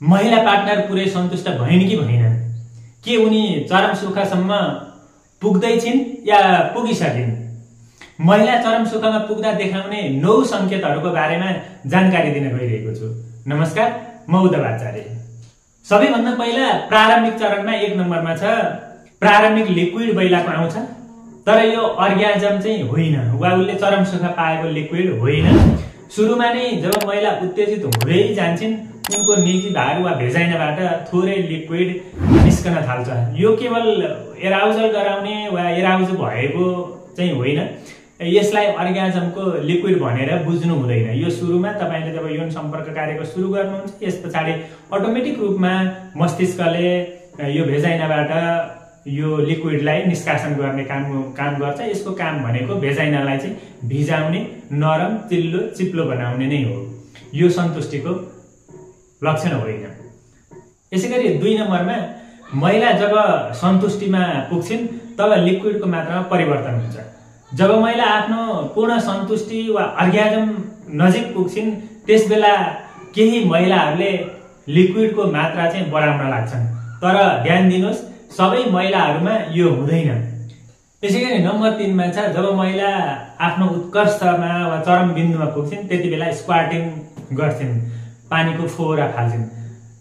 महिला पार्टनर पुरै सन्तुष्ट भइन् कि भएनन्, के उनी चरम सुखसम्म पुग्दैछिन् या पुगिसकिन्? महिला चरम सुखमा पुग्दा देखाउने 9 संकेतहरूको बारेमा जानकारी दिन गइरहेको छु। नमस्कार, म उद्धव आचार्य। सबैभन्दा पहिला प्रारम्भिक चरणमा 1 नम्बरमा छ प्रारम्भिक लिक्विड महिलाको आउँछ, तर यो अर्ग्याजम चाहिँ होइन वा उसले चरम सुख पाएको लिक्विड होइन। सुरुमा नै जब महिला उत्तेजित हुँदै जान्छन् उनको निजी भाग वा भेजाइनाबाट थोरै लिक्विड निस्कन थाल्छ। यो केवल एराउजल गराउने वा एराउज भएको चाहिँ होइन, यसलाई अर्ग्याजमको लिक्विड भनेर बुझ्नु हुँदैन। यो सुरुमा तपाईले जब यौन सम्पर्क कार्यको सुरु गर्नुहुन्छ यस पछाडि अटोमेटिक रूपमा मस्तिष्कले यो भेजाइनाबाट यो लिक्विडलाई निष्कासन गर्ने काम गर्छ। यसको काम भनेको भेजाइनालाई चाहिँ भिजाउने, नरम, चिप्लो बनाउने नै हो। यो सन्तुष्टिको लक्षण होइन। यसैगरी 2 नम्बरमा महिला जब सन्तुष्टिमा पुग्छिन् तब लिक्विडको मात्रामा परिवर्तन हुन्छ। जब महिला आफ्नो पूर्ण सन्तुष्टि वा अर्ग्याजम नजिक पुग्छिन् त्यसबेला केही महिलाहरूले लिक्विडको मात्रा चाहिँ बढाउन लाग्छन्, तर ध्यान दिनुहोस् सबै महिलाहरूमा यो हुँदैन। त्यसैगरी नम्बर 3 मा छ जब महिला आफ्नो उत्कर्षमा वा चरम बिन्दुमा पुग्छिन् त्यतिबेला स्क्वाटिङ गर्छिन्, पानीको फोहरा फाल्छिन्,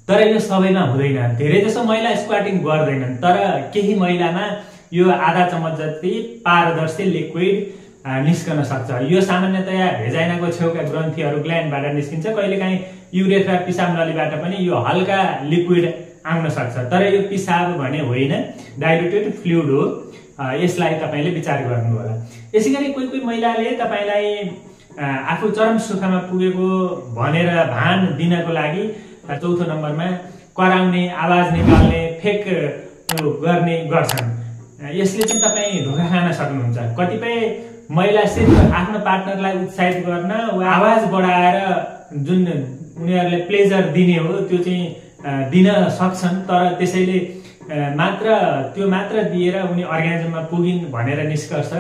तर यो सबैमा हुँदैन। धेरैजसो महिला स्क्वाटिङ गर्दैनन्, तर केही महिलामा यो आधा चम्मच जति पारदर्शी लिक्विड निस्कन सक्छ। यो सामान्यतया भेजाइनाको छेउका ग्रन्थीहरू ग्ल्यान्डबाट निस्किन्छ, कहिलेकाहीँ युरेथ्रा पिसाब नलीबाट पनि यो हल्का लिक्विड आउन सक्छ, तर यो पिसाब भने होइन, डाइल्युटेड फ्लुइड हो। यसलाई तपाईले विचार गर्नु होला। यसैगरी कोही महिलाले तपाईलाई आफू चरम सुखमा पुगेको भनेर भान दिनको लागि 4थो नम्बरमा कराउने, आवाज निकाल्ने, फेक गर्ने गर्छन्। यसले चाहिँ तपाई धोका खान सक्नुहुन्छ। कतिपय महिला सिर्फ आफ्नो पार्टनरलाई उत्साहित गर्न वा आवाज बढाएर जुन उनीहरूले प्लेजर दिने हो त्यो चाहिँ दिन सक्छन्, तर त्यसैले त्यो मात्र दिएर उनी अर्ग्याजममा पुगिन् भनेर निष्कर्ष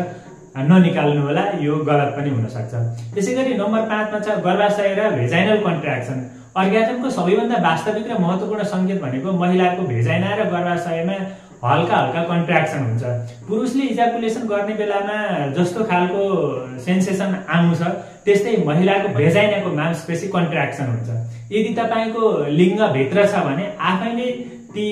ननिकाल्नु होला, यो गलत पनि हुन सक्छ। त्यसैगरी नम्बर 5 मा छ गर्भाशय र भेजाइनल कन्ट्र्याक्सन। अर्ग्याजमको सबैभन्दा वास्तविक र महत्त्वपूर्ण संकेत भनेको महिलाको भेजाइना र गर्भाशयमा हल्का कन्ट्र्याक्सन हुन्छ। पुरुषले इजाकुलेसन गर्ने बेलामा जस्तो खालको सेन्सेसन आउँछ त्यस्तै महिलाको भेजाइनाको मांसपेशी कन्ट्र्याक्सन हुन्छ। यदि तपाईको लिङ्ग भित्र छ भने आफैले ती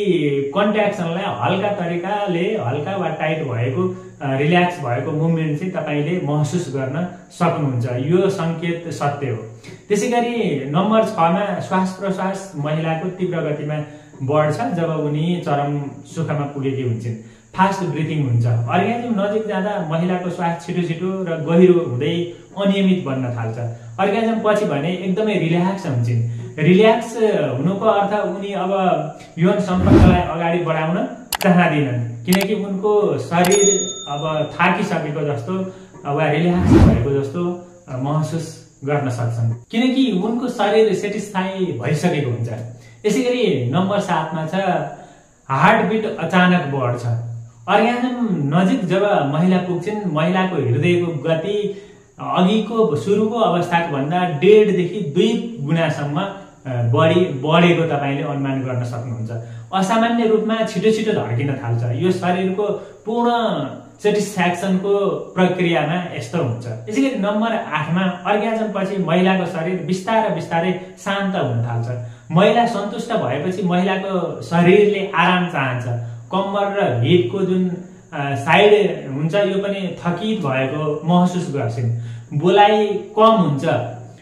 कन्ट्र्याक्सनलाई हल्का तरिकाले हल्का वा टाइट भएको रिल्याक्स भएको मुभमेन्ट चाहिँ तपाईले महसुस गर्न सक्नुहुन्छ। यो संकेत सत्य हो। त्यसैगरी नम्बर 6 मा श्वास प्रश्वास महिलाको तीव्र गतिमा बढ्छ जब उनी चरम सुखमा पुगेकी हुन्छन्। फास्ट ब्रिथिङ हुन्छ। अर्ग्याजम नजिक जाँदा महिलाको श्वास छिटो र गहिरो हुँदै अनियमित बन्न थाल्छ। अर्ग्याजम पछि भने एकदमै रिल्याक्स हुन्छन्। रिल्याक्स हुनुको अर्थ उनी अब यौन सम्पर्कलाई अगाडि बढाउन चाहदिनन्, किनकि उनको शरीर अब थाकिसकेको जस्तो वा रिल्याक्स भएको जस्तो महसुस गर्न सक्छन्, किनकि उनको शरीर सेटिस्फाई भइसकेको हुन्छ। यसैगरी नम्बर 7 मा छ हार्टबिट अचानक बढ्छ। अर्ग्याजम नजिक जब महिला पुग्छिन् महिलाको हृदयको गति अघिको सुरुको अवस्थाको भन्दा 1.5 देखि 2 गुणासम्म बढेको तपाईले अनुमान गर्न सक्नुहुन्छ। असामान्य रूपमा छिटो धड्किन थाल्छ। यो शरीरको पूर्ण सेटिस्फ्याक्सनको प्रक्रियामा यस्तो हुन्छ। यसैगरी नम्बर 8 मा अर्ग्याजम पछि महिलाको शरीर बिस्तारै शान्त हुन थाल्छ। महिला सन्तुष्ट भएपछि महिलाको शरीरले आराम चाहन्छ। कम्मर र हिपको जुन साइड हुन्छ यो पनि थकित भएको महसुस गर्छिन्। बोलाइ कम हुन्छ।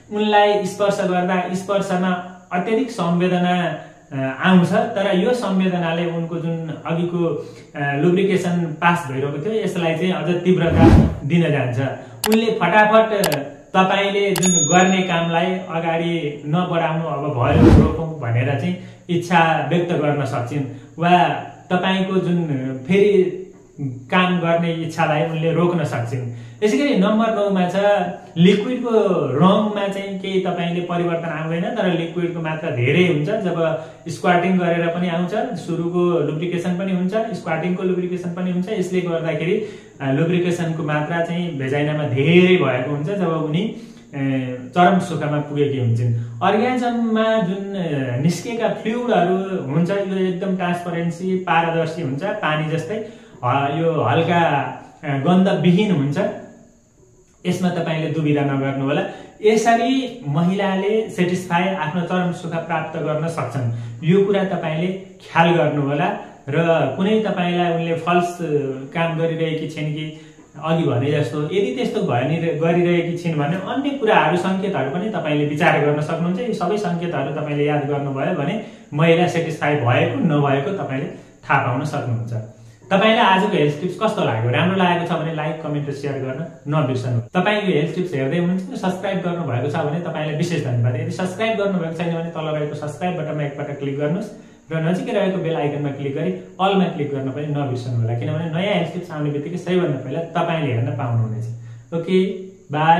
उनलाई स्पर्श गर्दा स्पर्शमा अत्यधिक संवेदना आउँछ, तर यो संवेदनाले उनको जुन अघिको लुब्रिकेसन पास भइरहेको थियो यसलाई चाहिँ अझ तीव्रता दिन जान्छ। उनले फटाफट तपाईले जुन गर्ने कामलाई अगाडि नबढाउनु, अब भयो रोकौं भनेर चाहिँ इच्छा व्यक्त गर्न सक्छिन् वा तपाईको जुन फेरि काम गर्ने इच्छालाई उनले रोक्न सक्छिन्। यसैगरी नम्बर 9 मा छ लिक्विडको रङमा चाहिँ केही तपाईले परिवर्तन आउँदैन, तर लिक्विडको मात्रा धेरै हुन्छ। जब स्क्वाटिङ गरेर पनि आउँछ, सुरुको लुब्रिकेसन पनि हुन्छ, स्क्वाटिङको लुब्रिकेसन पनि हुन्छ। यसले गर्दाखेरि लुब्रिकेसनको मात्रा चाहिँ भेजाइनामा धेरै भएको हुन्छ जब उनी चरम सुखमा पुगेकी हुन्छन्। अर्गाजममा जुन निस्केका फ्लुइडहरू हुन्छ यो एकदम ट्रान्सपरेन्सी पारदर्शी हुन्छ, पानी जस्तै यो हल्का गन्धविहीन हुन्छ। यसमा तपाईले दुविधा नगर्नु होला। यसरी महिलाले सेटिस्फाई आफ्नो चरम सुख प्राप्त गर्न सक्छन्, यो कुरा तपाईले ख्याल गर्नु होला। र कुनै तपाईलाई उनले फल्स काम गरिरहेकी छिन् कि अघि भने जस्तो यदि त्यस्तो गरिरहेकी छिन् भने अन्य कुराहरू संकेतहरू पनि तपाईले विचार गर्न सक्नुहुन्छ। यी सबै संकेतहरू तपाईले याद गर्नुभयो भने महिला सेटिस्फाई भएको नभएको तपाईले थाहा पाउन सक्नुहुन्छ। तपाईलाई आजको हेल्थ टिप्स कस्तो लाग्यो? राम्रो लागेको छ भने लाइक, कमेन्ट र शेयर गर्न नबिर्सनु। तपाई यो हेल्थ टिप्स हेर्दै हुनुहुन्छ र सब्स्क्राइब गर्नु भएको छ भने तपाईलाई विशेष धन्यवाद। यदि सब्स्क्राइब गर्नु भएको छैन भने तल रहेको सब्स्क्राइब बटनमा एकपटक क्लिक गर्नुस् र नजिकै रहेको बेल आइकनमा क्लिक गरी अलमा क्लिक गर्न पनि नबिर्सनु होला, किनभने नयाँ हेल्थ टिप्स आउने बित्तिकै सबैभन्दा पहिला तपाईले हेर्न पाउनुहुनेछ। Okay, by.